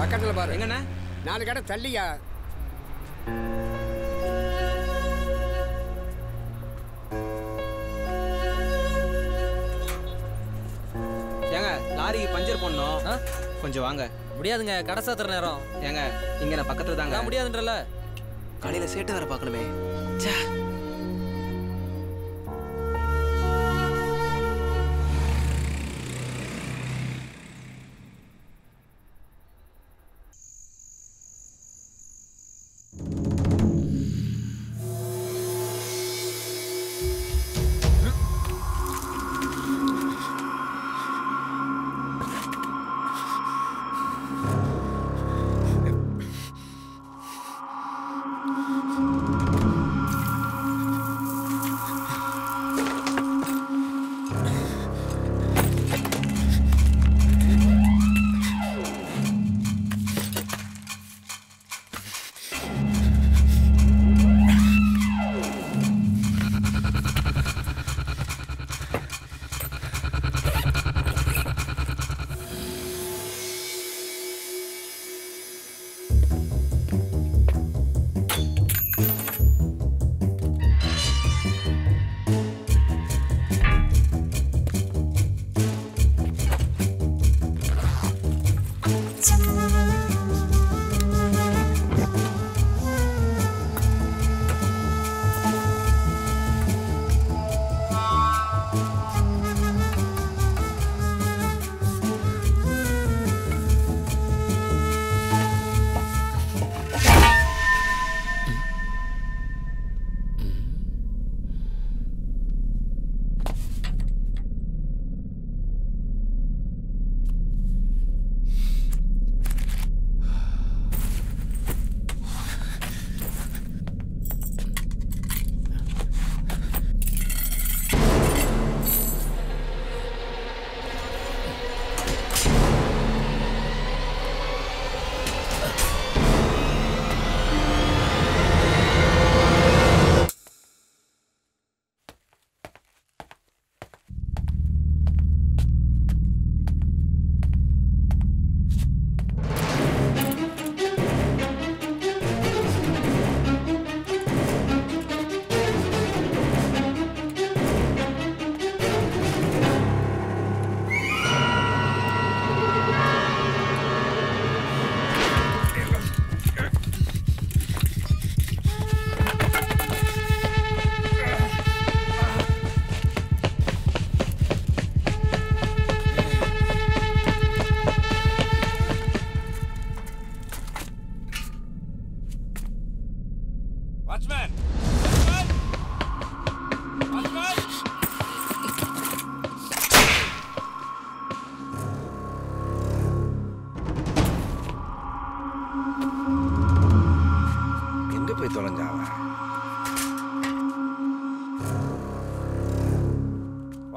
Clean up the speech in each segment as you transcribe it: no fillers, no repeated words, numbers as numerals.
பக்கத்தில் பாரு. எங்கண்ணா? 4 கடை தள்ளியா. ஏங்க லாரிக்கு பஞ்சர் பண்ணோம், கொஞ்சம் வாங்க. முடியாதுங்க, கடை சாத்துற நேரம். ஏங்க இங்க நான் பக்கத்துல தாங்க. முடியாதுன்றல. காலையில சேட்டு வர பார்க்கணுமே.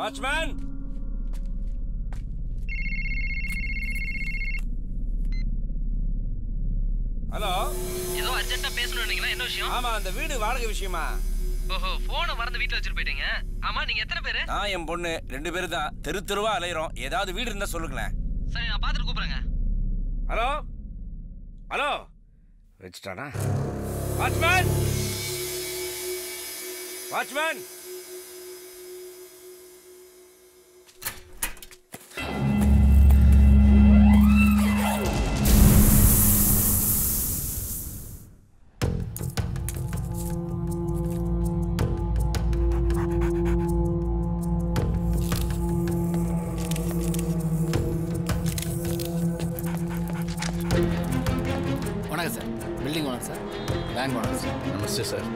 Watchman, hello. ஏதோ அர்ஜென்ட்டா பேசணும்னீங்களா? என்ன விஷயம்? ஆமா, அந்த வீடு வாடகை விஷயமா. ஓஹோ, போனை மறந்து வீட்ல வச்சிட்டு போயிட்டீங்க. ஆமா, நீங்க எத்தனை பேரு? நான் என் பொண்ணு 2 பேரு தான். தெருவா அலையிறோம். ஏதாவது வீடு இருந்தா சொல்லுங்களேன். சரி, நான் பாத்துட்டு கூப்பிடுறேங்க. ஹலோ ஹலோ, வச்சுட்டானா? Watchman, watchman. வணக்கம் sir. Building owner sir, bank owner sir. நமஸ்தே சார்.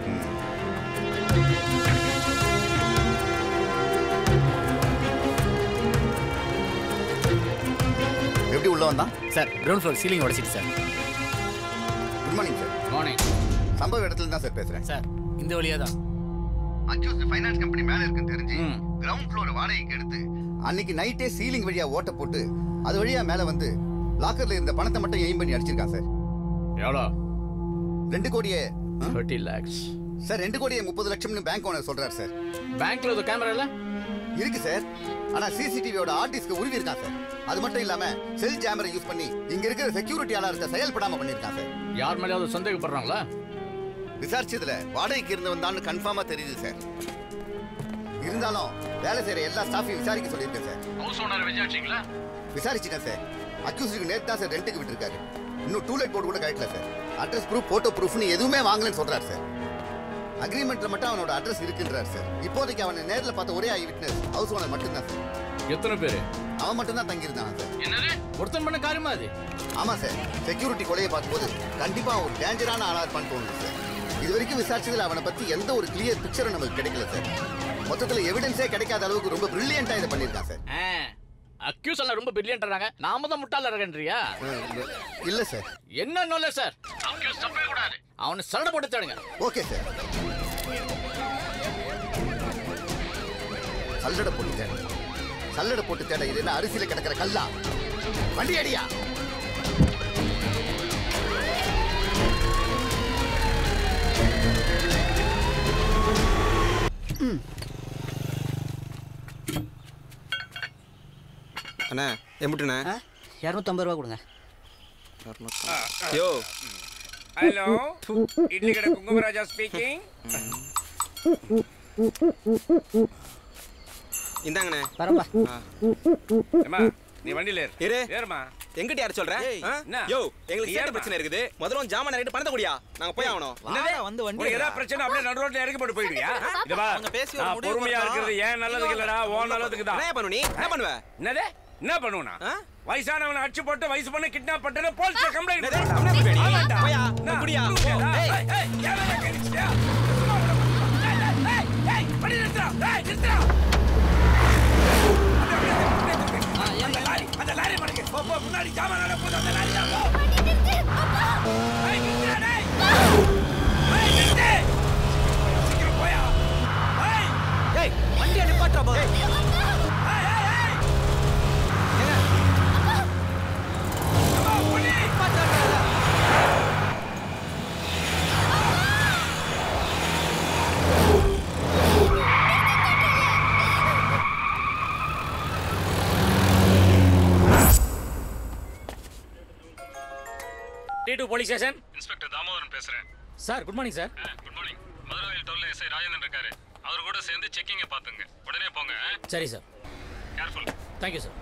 எப்படி உள்ள வந்தான் சார்? கிரவுண்ட் ஃப்ளோர் சீலிங் உடைச்சிட்டு sir. Good morning sir. Morning. சம்பவ இடத்துல தான் சார் பேசுறேன். சார், இந்த வழியா தான் அக்யூஸ்ட் ஃபைனான்ஸ் கம்பெனி மேல இருக்குன்னு தெரிஞ்சு கிரவுண்ட் ஃப்ளோர் வாடகைக்கு எடுத்து அன்னைக்கு நைட்டே சீலிங் வழியா ஓட்ட போட்டு அது வழியா மேல வந்து லாக்கர்ல இருந்த பணத்தை மட்டும் எய்ம் பண்ணி அடிச்சிருக்கான் சார். எவ்வளோ? 2 கோடியே 30 lakhs சார். 2 கோடியே 30 லட்சம்னு பேங்க் ஓனர் சொல்றாரு சார். பேங்க்ல ஒரு கேமரா இல்ல? இருக்கு சார். ஆனா சிசிடிவியோட ஹார்ட் டிஸ்க் உருவி இருக்கான் சார். அது மட்டும் இல்லாம செல் ஜாமரை யூஸ் பண்ணி இங்க இருக்கிற செக்யூரிட்டி அலாரத்தை செயல்படாம பண்ணிருக்கான் சார். யார் மேலேயாவது சந்தேகப்படுறாங்களா? விசாரிச்சதுல வாடகைக்கு இருந்தவன் தான் கன்ஃபார்மா தெரியுது சார். இருந்தாலும் வேலை செய்யற எல்லா ஸ்டாஃபையும் விசாரிக்க சொல்லியிருக்கேன் சார். ஹவுஸ் ஓனர் விசாரிச்சீங்களா? விசாரிச்சிட்டேன் சார். அக்யூஸ்டுக்கு நேத்து தான் சார் ரெண்டுக்கு விட்டுருக்காரு. இன்னும் டூலெட் போர்டு கூட கரெக்ட்ல சார். அட்ரஸ் ப்ரூஃப், போட்டோ ப்ரூஃப்னு எதுவுமே வாங்கலன்னு சொல்றாரு சார். அக்ரிமெண்ட்ல மட்டும் அவனோட அட்ரஸ் இருக்குன்றார் சார். இப்போதைக்கு அவனை நேர்ல பார்த்த ஒரே ஐ விட்னஸ் ஹவுஸ் ஓனர் மட்டும் தான் சார். எத்தனை பேரு? அவன் மட்டும் தான் தங்கி இருந்தான் சார். என்னது? ஒருத்தன் பண்ண காரியமா அது? ஆமா சார். செக்யூரிட்டி கொலையை பார்க்கும்போது கண்டிப்பா ஒரு டேஞ்சரான ஆளா இருப்பான்னு தோணுது சார். இது வரைக்கும் விசாரிச்சதுல அவனை பத்தி எந்த ஒரு கிளியர் பிக்சரும் நமக்கு கிடைக்கல சார். மொத்தத்துல எவிடன்ஸே கிடைக்காத அளவுக்கு ரொம்ப பிரில்லியண்டா இதை பண்ணிருக்கான் சார். அக்யூஸ் எல்லாம் ரொம்ப பிரில்லியன்ட்றாங்க. நாம தான் முட்டாளா இருக்கேன்றியா? இல்ல சார். என்ன இல்ல சார். அக்யூஸ் தப்பே கூடாது. அவனை சரட போட்டு தேடுங்க. Okay sir. சல்லடை போட்டு தேட. சல்லடை போட்டு தேட. இது என்ன அரிசியில கிடக்கிற கல்லா? வண்டி அடியா. அண்ணா எம்பிட்டுண்ணே? 250 ரூபா கொடுங்க. யோ ஹலோ, இட்லி கடை குங்குமராஜா ஸ்பீக்கிங். இந்தாங்கண்ணே. வரப்பா. அம்மா நீ வண்டியில இரு. ஏறுமா. எங்கிட்ட யார சொல்ற? யோ எங்களுக்கு ஏன் பிரச்சனை இருக்குது? முதல்ல ஜாமான் இறக்கிட்டு பணத்தை குடியா. நாங்க போய் ஆவணும். வந்து வண்டி உனக்கு ஏதாவது பிரச்சனை அப்படியே நடு ரோட்ல இறக்கி போட்டு போயிடுவியா? இத வா. அவங்க பேசி ஒரு நான் முடிவு பொறுமையா பண்ணோம். இருக்கிறது ஏன் நல்லதுக்கு இல்லடா, உன் நல்லதுக்கு தான். என்ன பண்ணு நீ? என்ன பண்ணுவ? என்னது? என்ன பண்ணுவனா? வயசானவனை அடிச்சு போட்டு வயசு பண்ண கிட்னாப் பண்ணிட்டு போலீஸ்ல கம்ப்ளைன்ட் என்னது? கம்ப்ளைன்ட் பண்ணுவ நீ? ஆமாடா. போயா. நான் குடியா. ஏய் ஏய் ஏய் கேக்குறியா? ஏய் பண்ணி நிறுத்துடா. ஏய் நிறுத்துடா. அந்த லாரி மடக்கு. போ முன்னாடி ஜாமானோட போடு அந்த லாரி தான் போ. ஏய் நிறுத்துடா டேய். ஏய் நிறுத்து. சீக்கிரம் போயா. ஏய் ஏய் வண்டியை நிப்பாட்றா போ. ஏய் ஏய் ஏய். அம்மா புடி. T2 police station. Inspector Damodaran பேசுறேன். Sir good morning sir. Good morning. Maduravoyal டோல்ல எஸ்ஐ ராஜேந்திரன் இருக்காரு. அவர் கூட சேர்ந்து செக்கிங்க பாத்துங்க. உடனே போங்க. சரி sir. Careful. Thank you sir.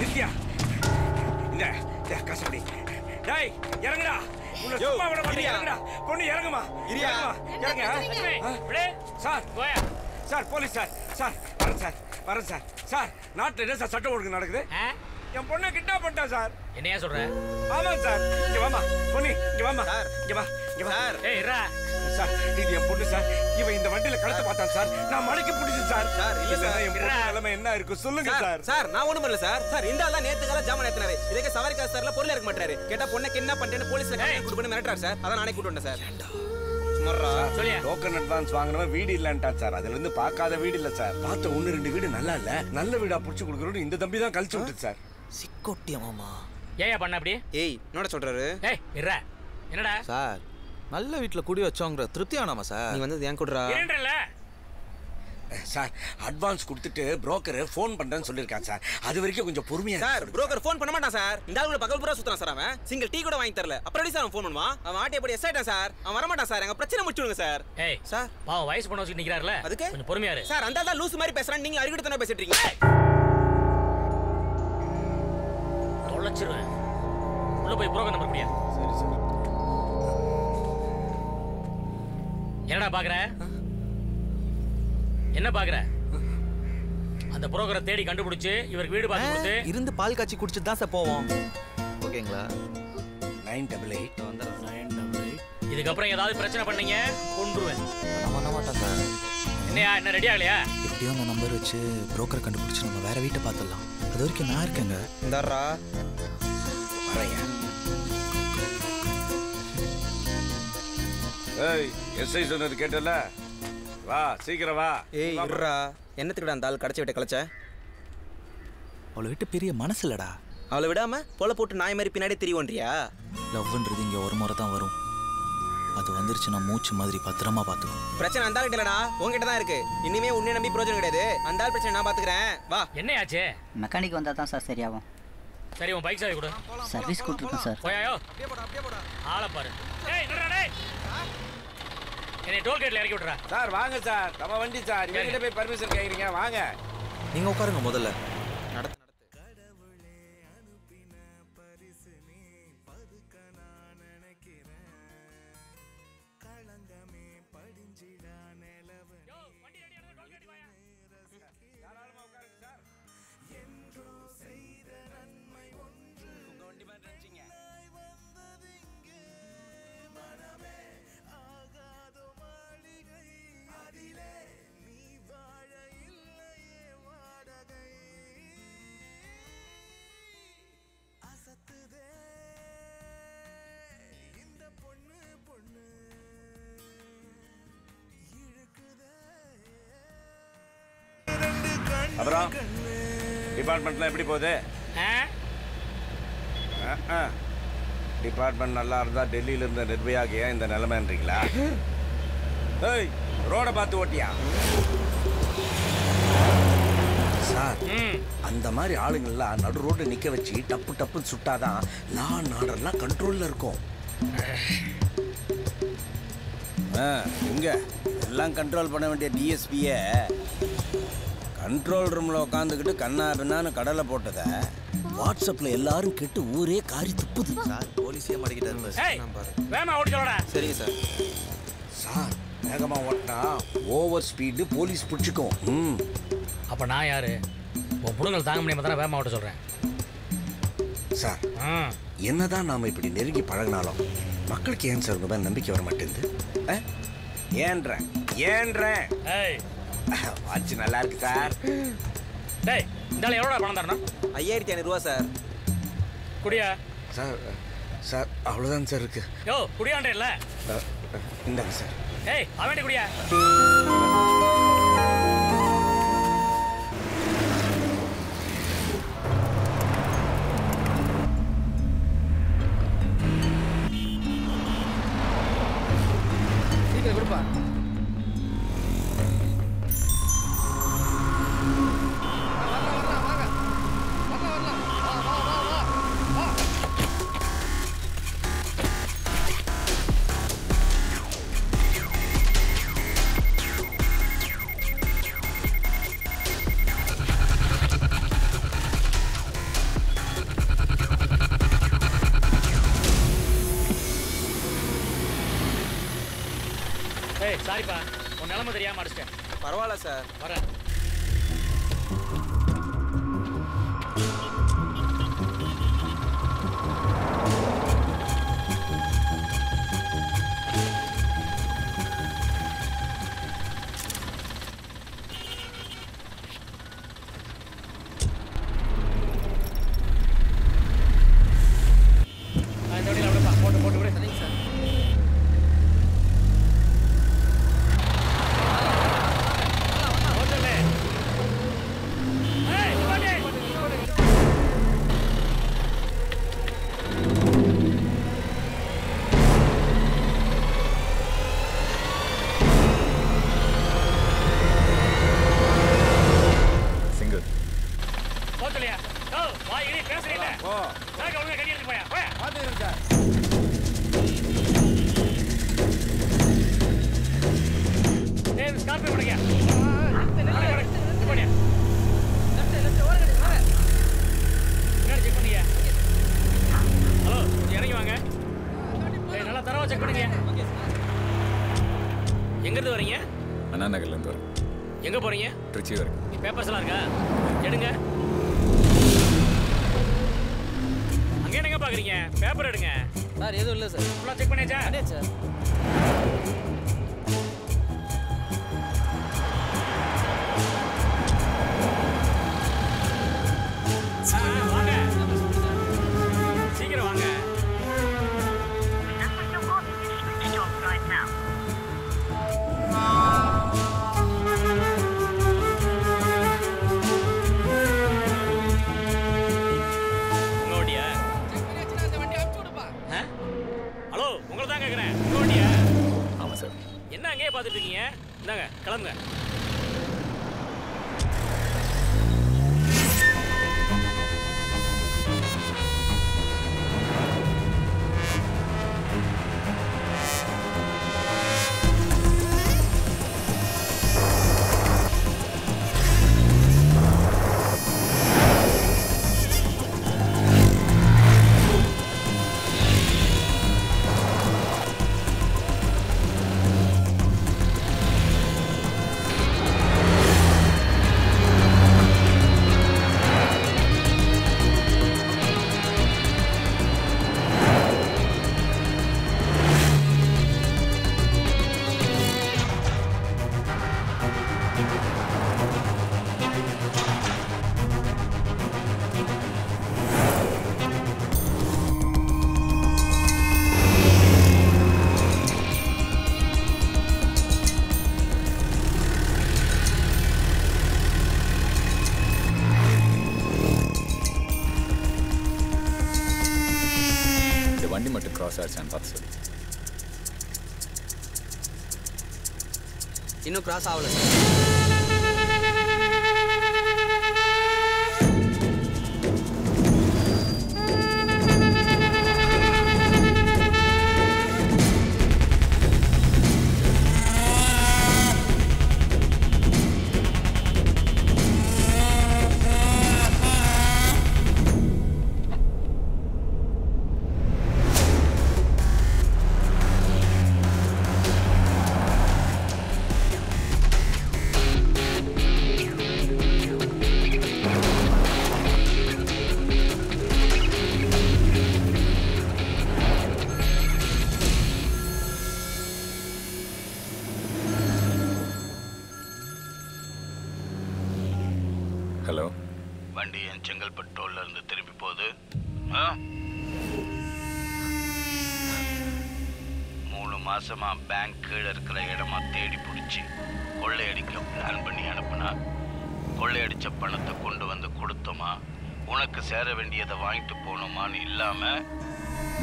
Nithya இந்த கசபடி. டேய் இறங்குடா. உன்னை சும்மா விட மாட்டேன். இறங்குடா. பொண்ணு இறங்குமா. இரியா. இறங்க. சார் போயா. Sir police sir. சார் வரேன் சார். வரேன் சார். சார் நாட்டில் என்ன சார் சட்டம் ஒழுங்கு நடக்குது? என் பொண்ணை கிட்னாப் பண்ணிட்டான் சார். என்னையா சொல்ற? ஆமா சார். இங்க வாமா பொண்ணு. இங்க வாமா. இங்க வா. இங்க வா. ஏய் இரா. சார் இது என் பொண்ணு சார். இவன் இந்த வண்டியில கடத்த பார்த்தான் சார். நான் மடக்கி பிடிச்சேன் சார். சார் இல்ல சார். என் பொண்ணு நிலைமை என்ன இருக்கு சொல்லுங்க சார். சார் நான் ஒண்ணும் பண்ணல சார். சார் இந்த ஆளா நேத்து கால ஜாமான் ஏத்துனாரு. இதுக்கு சவாரி காசு சார்ல பொருள் இறக்க மாட்டாரு. கேட்டா பொண்ணை என்ன பண்றேன்னு போலீஸ்ல கம்ப்ளைன்ட் கொடுக்கணும் மிரட்டறாரு சார். அத நானே கூட்டி வந்தேன் சார். சுமர்ரா சொல்லியா. டோக்கன் அட்வான்ஸ் வாங்குனவன் வீடு இல்லன்ட்டான் சார். அதுல இருந்து பார்க்காத வீடு இல்ல சார். பார்த்த 1-2 வீடு நல்லா இல்ல. நல்ல வீடா புடிச்சு கொடுக்கறோம். இந்த தம்பி தான் கழிச்சு விட்டுச்சு சார். சிக்கோட்டியா மாமா. ஏயா பண்ண அப்படி? ஏய் என்னோட சொல்றாரு? ஏய் இரா. என்னடா? சார் நல்ல வீட்ல குடி வச்சோங்கற திருப்தி ஆனாமா சார்? நீ வந்து ஏன் கூடுறா? ஏன்றல. சார் அட்வான்ஸ் கொடுத்துட்டு புரோக்கர் ஃபோன் பண்றேன்னு சொல்லிருக்கான் சார். அது வரைக்கும் கொஞ்சம் பொறுமையா சார் புரோக்கர் ஃபோன் பண்ண மாட்டான் சார். இந்த ஆளு பகல் பூரா சுத்துறான் சார். அவன் சிங்கிள் டீ கூட வாங்கி தரல. அப்புறம் எப்படி சார் அவன் ஃபோன் பண்ணுவான்? அவன் ஆட்டே போடி எஸ்ஐட்டா சார். அவன் வர மாட்டான் சார். எங்க பிரச்சனை முடிச்சுடுங்க சார். ஏய் சார் பாவம் வயசு பண்ண வச்சிட்டு நிக்கறாருல. அதுக்கு கொஞ்சம் பொறுமையா இரு. சார் அந்த ஆளு லூஸ் மாதிரி பேசுறான். நீங்க அருகிட்டத்தன பேசிட்டு இருக்கீங்க. தொலைச்சிருவேன். உள்ள போய் புரோக்கர் நம்பர் குடியா. சரி சார். என்னடா பாக்குற? என்ன பாக்குற? அந்த புரோக்கரை தேடி கண்டுபிடிச்சு இவருக்கு வீடு பார்த்து கொடுத்து இருந்து பால் காய்ச்சி குடிச்சிட்டு தான் சார் போவோம். ஓகேங்களா? 988 வந்துறேன். 988. இதுக்கப்புறம் ஏதாவது பிரச்சனை பண்ணீங்க கொன்றுவேன். நான் பண்ண மாட்டேன் சார். என்னையா என்ன ரெடி ஆகலையா? எப்படியோ அந்த நம்பர் வச்சு புரோக்கரை கண்டுபிடிச்சு நம்ம வேற வீட்டை பார்த்துடலாம். அது வரைக்கும் நான் இருக்கேங்க. இந்தாரா வரையா. ஏய் எஸ்ஐ சொன்னது கேட்டல. வா சீக்கிரம் வா. ஏய் இருடா. என்னத்துக்குடா அந்த ஆள் கடைச்சி விட்ட கலைச்ச? அவளை விட்டு பெரிய மனசு இல்லடா. அவளை விடாம போல போட்டு நாய் மாதிரி பின்னாடி திரிவோன்றியா? லவ்ன்றது இங்கே ஒரு முறை தான் வரும். அது வந்துருச்சுன்னா மூச்சு மாதிரி பத்திரமா பார்த்துக்கணும். பிரச்சனை அந்த ஆளுகிட்ட இல்லடா, உங்ககிட்ட தான் இருக்கு. இனிமே உன்னை நம்பி பிரயோஜனம் கிடையாது. அந்த ஆள் பிரச்சனை நான் பாத்துக்கிறேன். வா. என்னையாச்சே? மெக்கானிக் வந்தால் தான் சார் சரியாகும். சரி, உன் பைக் சாவி கொடு. Service கூட்டிருக்கேன் sir. போயாயோ, ஆளை பாரு. ஏய் நில்றா டேய். என்னை டோல்கேட்ல இறக்கி விட்றா. சார் வாங்க சார், நம்ம வண்டி சார். இவங்கிட்ட போய் பர்மிஷன் கேக்குறீங்க, வாங்க. நீங்க உட்காருங்க முதல்ல. நடத்து. அப்புறம் டிபார்ட்மெண்ட்லாம் எப்படி போகுது? டிபார்ட்மெண்ட் நல்லா இருந்தா டெல்லியில இருந்த நிர்பயாக்கு ஏன் இந்த நிலைமைன்றீங்களா? ஏய், ரோட பார்த்து ஓட்டியா? சார், அந்த மாதிரி ஆளுங்கள்லாம் நடு ரோடு நிக்க வச்சு டப்பு டப்புன்னு சுட்டாதான் நாடெல்லாம் கண்ட்ரோல்ல இருக்கும். இங்க எல்லாம் கண்ட்ரோல் பண்ண வேண்டிய டிஎஸ்பியை கண்ட்ரோல் ரூம்ல உட்காந்துக்கிட்டு கண்ணா பின்னான்னு கடலை போட்டத வாட்ஸ்அப்ல எல்லாரும் கேட்டு ஊரே காரி துப்புது. சார் போலீஸே மாட்டிக்கிட்டாரு. வேமா ஓடி சொல்லடா. சரிங்க சார். சார், வேகமா ஓட்டினா ஓவர் ஸ்பீடு போலீஸ் பிடிச்சிக்கும். அப்ப நான் யாரு? உன் புடுங்கல் தாங்க முடியாம தானே வேமா ஓட்ட சொல்றேன். சார், என்னதான் நாம இப்படி நெருங்கி பழகினாலும் மக்களுக்கு ஏன் சார் உங்க மேல நம்பிக்கை வர மாட்டேங்குது? ஏன்றேன் ஏய் வாட்ச் நல்லா இருக்கு சார். டேய், இந்தால எவ்வளோடா பணம் தரணும்? 5500 ரூபா சார். குடியா? சார் அவ்வளோதான் சார் இருக்கு. யோ குடியாண்டே இல்ல? இந்தாங்க சார். ஏய் அவன்கிட்ட குடியா? சீக்கிரம் கொடுப்பா. ஏய் சாரிப்பா, உன் நிலைமை தெரியாம அடிச்சிட்டேன். பரவாயில்ல சார். வரேன். இந்த வண்டியில் அப்படிப்பா போட்டு விடு. சரிங்க சார். எங்கிருந்து வரீங்க? அண்ணா நகர்லேருந்து வரேன். எங்க போறீங்க? திருச்சி வரைக்கும். பேப்பர்ஸ் எல்லாம் இருக்கா? எடுங்க. அங்க என்னங்க பாக்குறீங்க? பேப்பர் எடுங்க. சார் எதுவும் இல்லை சார். ஃபுல்லா செக் பண்ணியாச்சா? சார். வாங்க சீக்கிரம் வாங்க. ஹலோ, உங்களை தான் கேட்குறேன். உங்க வண்டியா? மட்டும் கிராஸ் ஆயிடுச்சான்னு பார்த்து சொல்லு. இன்னும் கிராஸ் ஆகல. ஹலோ, வண்டி என் செங்கல்பட்டு டோல்ல இருந்து திரும்பி போகுது. 3 மாசமா பேங்க் கீழே இருக்கிற இடமா தேடி பிடிச்சி கொள்ளையடிக்க பிளான் பண்ணி அனுப்புனா, கொள்ளையடிச்ச பணத்தை கொண்டு வந்து கொடுத்தோமா, உனக்கு சேர வேண்டியதை வாங்கிட்டு போனோமான்னு இல்லாம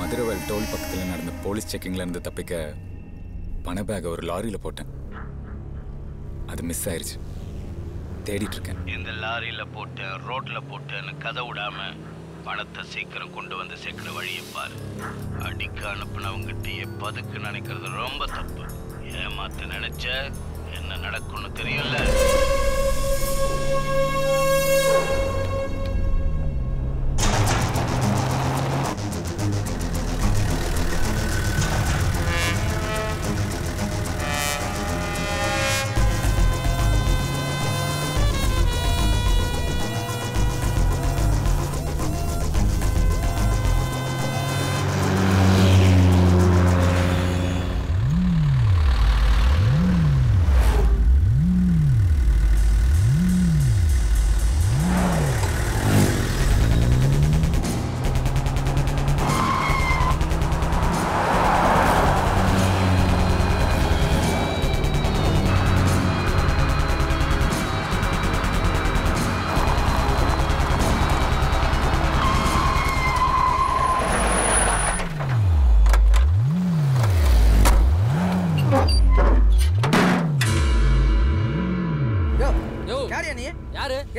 மதுரவாயில் டோல் பக்கத்தில் நடந்த போலீஸ் செக்கிங்ல இருந்து தப்பிக்க பண பேக்கை ஒரு லாரியில் போட்டேன். அது மிஸ் ஆயிடுச்சு. தேடிட்டு இருக்கேன். இந்த லாரியில போட்டேன், ரோட்ல போட்டேன்னு கதை விடாம பணத்தை சீக்கிரம் கொண்டு வந்து சேர்க்கிற வழியை பாரு. அடிக்க அனுப்புனவங்கிட்டயே பதுக்கு நினைக்கிறது ரொம்ப தப்பு. ஏமாத்த நினைச்ச என்ன நடக்கும்னு தெரியும்ல.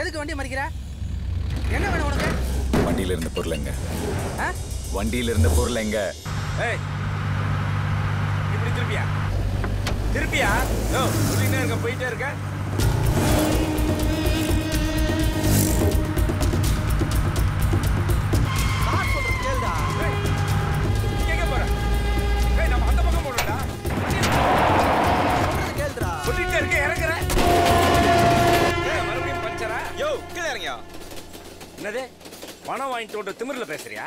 எதுக்கு வண்டி மறிக்கிற? என்ன வேணும் உனக்கு? வண்டியில இருந்த பொருள் எங்க? வண்டியில இருந்த பொருள் எங்க? ஏய், இப்படி திருப்பியா? திருப்பியா? யோ, சொல்லிட்டே இருக்க, போயிட்டே இருக்க. நான் சொல்றது கேளுடா. ஏய், எங்க போற? ஏய், நம்ம அந்த பக்கம் போறோம்டா. சொல்றது கேளுடா. சொல்லிட்டே இருக்க, இறங்குற. யோ, கீழே இறங்கியா? என்னது? பணம் வாங்கிட்டு ஓட்ட திமிர்ல பேசுறியா?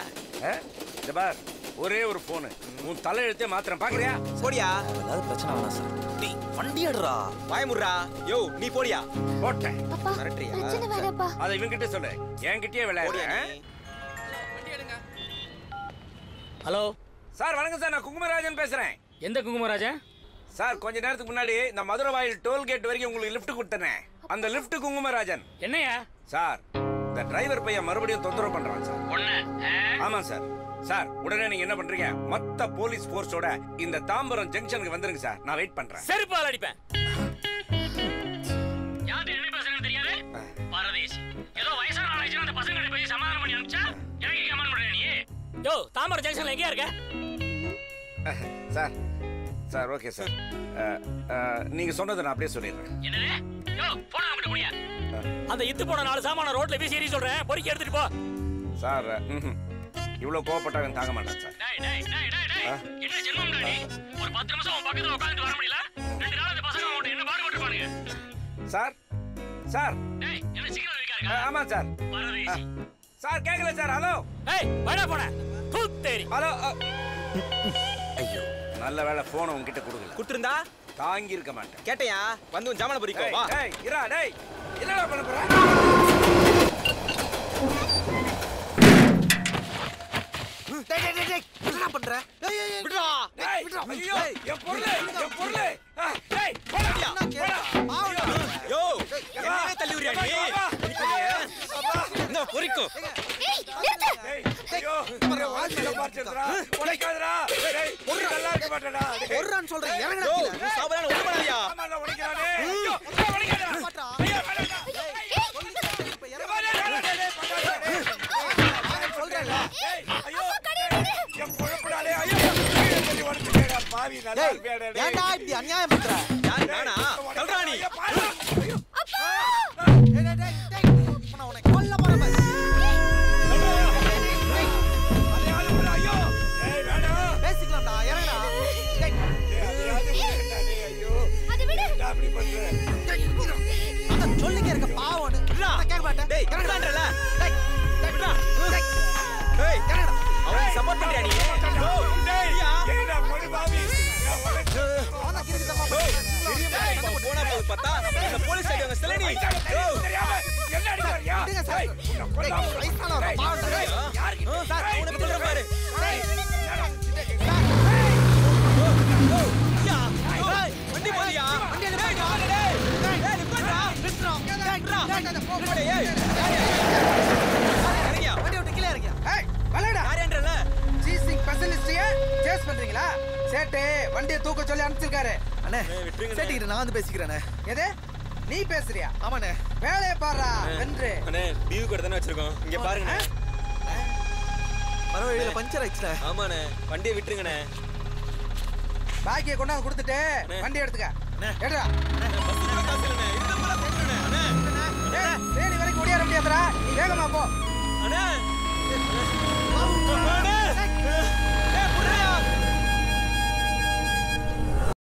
இந்த பார், ஒரே ஒரு போனு, உன் தலையெழுத்தே மாத்திரம் பாக்குறியா? போடியா. ஏதாவது பிரச்சனை வேணாம் சார். டேய், வண்டி எடுறா. வாயமுறா. யோ, நீ போடியா. போட்டேன். மிரட்டறியா? பிரச்சனை வேறப்பா. அதை இவன்கிட்ட சொல்லு, என்கிட்டயே விளையாடு. வண்டி எடுங்க. ஹலோ சார், வணக்கம் சார், நான் குங்குமராஜன் பேசுறேன். எந்த குங்குமராஜன்? சார், கொஞ்ச நேரத்துக்கு முன்னாடி இந்த மதுரவாயில் டோல்கேட் வரைக்கும் உங்களுக்கு லிஃப்ட் கொடுத்தனே, அந்த லிஃப்ட் குங்குமராஜன். என்னையா? சார், இந்த டிரைவர் பையன் மறுபடியும் தொந்தரவு பண்றான் சார். ஆமா சார். சார், உடனே நீங்க என்ன பண்றீங்க? மொத்த போலீஸ் போர்ஸோட இந்த தாம்பரம் ஜங்ஷனுக்கு வந்துருங்க சார். நான் வெயிட் பண்றேன். செருப்பால் அடிப்பேன். யாரு என்ன பேசுறேன்னு தெரியாது? பரதேசி. ஏதோ வயசான ஆளாச்சு அந்த பசங்க கிட்ட போய் சமாதானம் பண்ணி அனுப்பிச்சா எனக்கு கமெண்ட் பண்ற நீ. யோ, தாம்பரம் ஜங்ஷன்ல எங்கயா இருக்க? Sir, sir, okay sir. நீங்க சொன்னதை நான் அப்படியே சொல்லிடுறேன். என்னது? யோ, போன் அங்கிட்டு குனியா. அந்த இத்து போன 4 சாமான ரோட்ல வீசி எறி சொல்றேன், பொறுக்கி எடுத்துட்டு போ. சார், இவ்வளவு கோவப்பட்டாங்க தாங்க மாட்டேன் சார். என்ன ஜென்மம் டாடி? ஒரு 10 நிமிஷம் உன் பக்கத்துல உட்கார்ந்து வர முடியல? 2 நாள் அந்த பசங்க அவங்கட்ட என்ன பாடுபட்டு பாருங்க. சார், சார், டேய், என்ன சிக்னல் வைக்காருங்க? ஆமா சார். பரதேசி. சார், கேக்கல சார். ஹலோ. ஏய், வாடா போடா. தூத்தேரி. ஹலோ. ஐயோ, நல்ல வேளை போன் உன்கிட்ட கொடுக்கல. குடுத்துறதா தாங்கி இருக்க மாட்டேன். கேட்டையா? வந்து ஜாமான பொறிக்கோ வா. டேய், இரா டேய். என்னடா பண்ண போற? டேய், என்னடா பண்ற? விடுடா. விடுடா. ஐயோ, என் பொருளே, என் பொருளே. டேய், போடா. போடா. யோ, என்னவே தள்ளி உரியா நீ? என்ன பொறிக்கோ? ஏய், நிறுத்து. ஐயோ, பரவாயில்லை, வாட்ச் உடைச்சிடுறா உடைக்காதடா டேய் நல்லா இருக்க மாட்டடா ஒருறான்னு சொல்றேன் இறங்கடா நீ சாவறானே ஒண்ணு பண்ணாதயா ஆமாடா உடைக்கறானே ஐயோ உடைக்கடா மாட்டா ஐயோ வேடா இப்ப சொல்றேன்ல ஐயோ என் பொழப்புடாலே ஐயோ சொல்லி உடைச்சிட்டேடா பாவி நல்லா இருப்பேடா ஏன்டா இப்படி அநியாயம் பண்ற யார் நானா கல்றானி நான் உன்னை கொல்ல போறேன் பாரு ஐயோ ஏய் வேடா பேசிக்கலாம்டா இறங்கடா ஐயோ அது விடு நான் அப்படி பண்றேன் அத சொல்லிக்க இருக்க பாவம் நான் கேட்க மாட்டேன் டேய் கல்றான்றல டேய் விட்றா டேய் இறங்கடா அவன் சப்போர்ட் பண்றியா நீ டேய் ஏடா பொடி பாவி நான் உடைச்சு அவன கிறுக்குதமா போனா போது பார்த்தா இந்த போலீஸ் ஸ்டேஷன் செலனி தெரியாம என்ன அடிக்கறியா விடுங்க சார் வயசான ஒரு பாவம் யாருக்கு சார் உனக்கு சொல்ற பாரு வண்டி போறியா வண்டி டேய் நிப்பாட்றா இறங்கியா வண்டி விட்டு கீழே இறங்கியா ஏய் வலடா யாரேன்றல சீசிங் ஸ்பெஷலிஸ்டிய சேஸ் பண்றீங்களா சேட்டு வண்டியை தூக்க சொல்லி அனுப்பிச்சிருக்காரு அண்ணே சேட்டிக்கிட்ட நான் வந்து பேசிக்கிறேனே எது நீ பேசுறியா ஆமாண்ணே வேலையை பாடுறா வென்று அண்ணே டியூ கூட தானே வச்சிருக்கோம் இங்க பாருங்க பரவாயில்ல பஞ்சர் ஆயிடுச்சுல ஆமாண்ணே வண்டியை விட்டுருங்கண்ணே பாக்கியை கொண்டாந்து கொடுத்துட்டு வண்டி எடுத்துக்க எடுடா தேடி வரைக்கும் ஓடியார முடியாதுடா நீ வேகமா போ அண்ணே